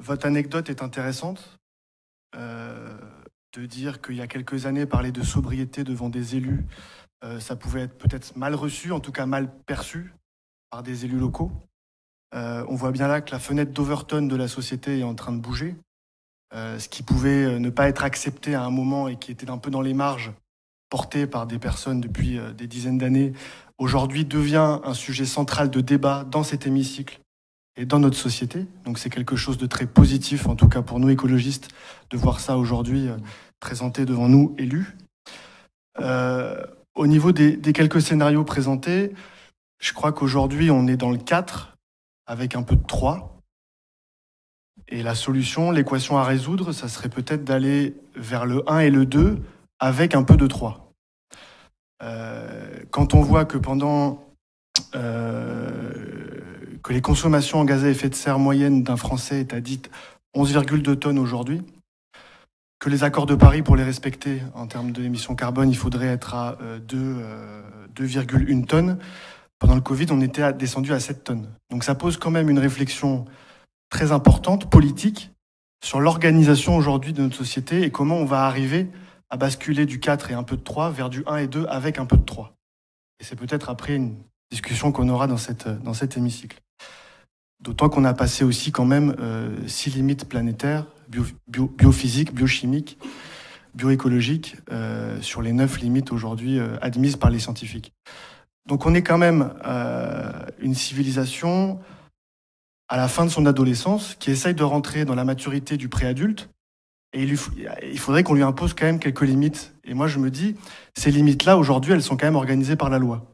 Votre anecdote est intéressante, de dire qu'il y a quelques années, parler de sobriété devant des élus, ça pouvait être peut-être mal reçu, en tout cas mal perçu par des élus locaux. On voit bien là que la fenêtre d'Overton de la société est en train de bouger. Ce qui pouvait ne pas être accepté à un moment et qui était un peu dans les marges, porté par des personnes depuis des dizaines d'années, aujourd'hui devient un sujet central de débat dans cet hémicycle et dans notre société. Donc c'est quelque chose de très positif, en tout cas pour nous écologistes, de voir ça aujourd'hui présenté devant nous, élus. Au niveau des quelques scénarios présentés, je crois qu'aujourd'hui on est dans le 4, avec un peu de 3. Et la solution, l'équation à résoudre, ça serait peut-être d'aller vers le 1 et le 2 avec un peu de 3. Quand on voit que que les consommations en gaz à effet de serre moyenne d'un Français est à 11,2 tonnes aujourd'hui, que les accords de Paris, pour les respecter en termes d'émissions carbone, il faudrait être à 2,1 tonnes. Pendant le Covid, on était descendu à 7 tonnes. Donc ça pose quand même une réflexion très importante, politique, sur l'organisation aujourd'hui de notre société et comment on va arriver à basculer du 4 et un peu de 3 vers du 1 et 2 avec un peu de 3. Et c'est peut-être après une discussion qu'on aura dans cet hémicycle. D'autant qu'on a passé aussi quand même 6 limites planétaires, biophysiques, biochimiques, bioécologiques, sur les 9 limites aujourd'hui admises par les scientifiques. Donc on est quand même une civilisation à la fin de son adolescence, qui essaye de rentrer dans la maturité du préadulte, et il faudrait qu'on lui impose quand même quelques limites. Et moi, je me dis, ces limites-là, aujourd'hui, elles sont quand même organisées par la loi.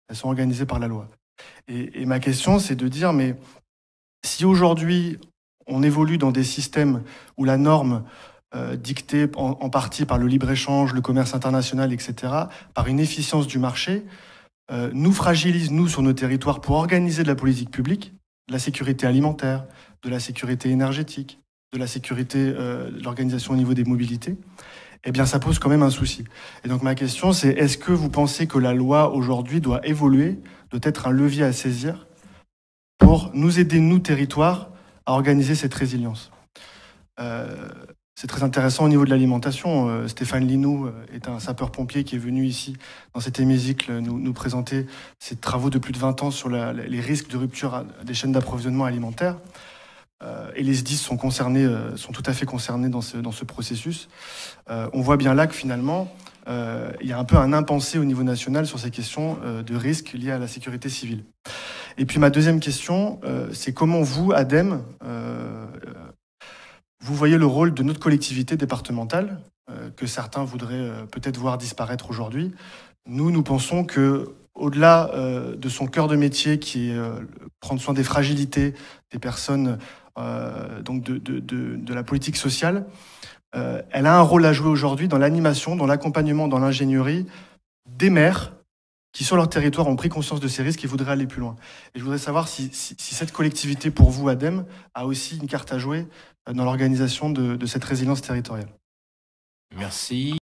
Elles sont organisées par la loi. Et ma question, c'est de dire, mais si aujourd'hui, on évolue dans des systèmes où la norme, dictée en partie par le libre-échange, le commerce international, etc., par une efficience du marché, nous fragilise, nous, sur nos territoires, pour organiser de la politique publique, de la sécurité alimentaire, de la sécurité énergétique, de la sécurité, de l'organisation au niveau des mobilités, eh bien ça pose quand même un souci. Et donc ma question c'est, est-ce que vous pensez que la loi aujourd'hui doit évoluer, doit être un levier à saisir pour nous aider, nous, territoires, à organiser cette résilience? C'est très intéressant au niveau de l'alimentation. Stéphane Linou est un sapeur-pompier qui est venu ici, dans cet hémicycle, nous présenter ses travaux de plus de 20 ans sur les risques de rupture des chaînes d'approvisionnement alimentaire. Et les SDIS sont tout à fait concernés dans ce processus. On voit bien là que finalement, il y a un peu un impensé au niveau national sur ces questions de risques liés à la sécurité civile. Et puis ma deuxième question, c'est comment vous, ADEME, vous voyez le rôle de notre collectivité départementale, que certains voudraient peut-être voir disparaître aujourd'hui. Nous pensons que, au-delà de son cœur de métier, qui est prendre soin des fragilités des personnes, donc de la politique sociale, elle a un rôle à jouer aujourd'hui dans l'animation, dans l'accompagnement, dans l'ingénierie des maires qui, sur leur territoire, ont pris conscience de ces risques et voudraient aller plus loin. Et je voudrais savoir si cette collectivité, pour vous, ADEME, a aussi une carte à jouer dans l'organisation de cette résilience territoriale. Merci.